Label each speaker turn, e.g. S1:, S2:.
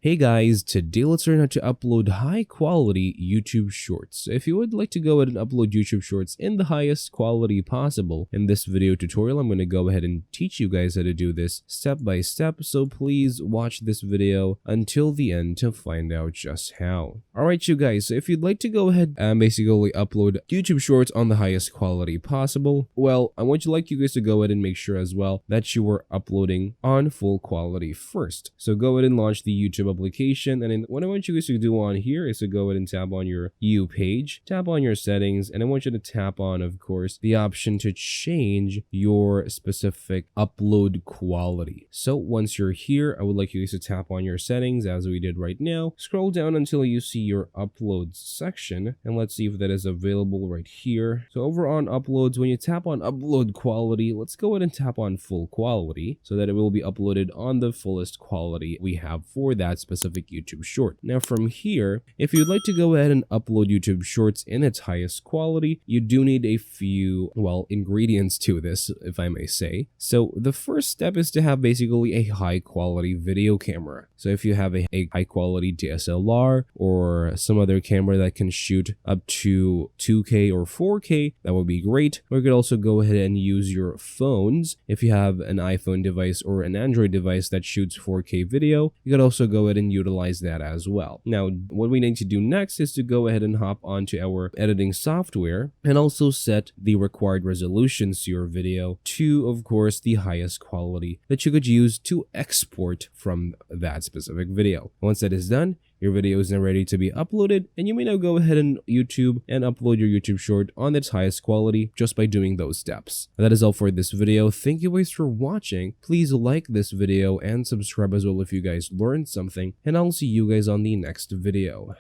S1: Hey guys, today let's learn how to upload high quality YouTube shorts. If you would like to go ahead and upload YouTube shorts in the highest quality possible, in this video tutorial I'm going to go ahead and teach you guys how to do this step by step, so please watch this video until the end to find out just how. Alright you guys, so if you'd like to go ahead and basically upload YouTube shorts on the highest quality possible, well, I want you guys to go ahead and make sure as well that you are uploading on full quality first. So go ahead and launch the YouTube application, and then what I want you guys to do on here is to go ahead and tap on your U page, tap on your settings, and I want you to tap on, of course, the option to change your specific upload quality. So once you're here, I would like you guys to tap on your settings as we did right now. Scroll down until you see your uploads section, and let's see if that is available right here. So over on uploads, when you tap on upload quality, let's go ahead and tap on full quality so that it will be uploaded on the fullest quality we have for that specific YouTube short. Now from here, if you'd like to go ahead and upload YouTube shorts in its highest quality, you do need a few, well, ingredients to this, if I may say. So the first step is to have basically a high quality video camera. So if you have a high quality DSLR or some other camera that can shoot up to 2K or 4K, that would be great. Or you could also go ahead and use your phones. If you have an iPhone device or an Android device that shoots 4K video, you could also go ahead and utilize that as well. Now, what we need to do next is to go ahead and hop onto our editing software and also set the required resolutions to your video to, of course, the highest quality that you could use to export from that specific video. Once that is done, your video is now ready to be uploaded, and you may now go ahead and YouTube and upload your YouTube short on its highest quality just by doing those steps. That is all for this video. Thank you guys for watching. Please like this video and subscribe as well if you guys learned something, and I'll see you guys on the next video.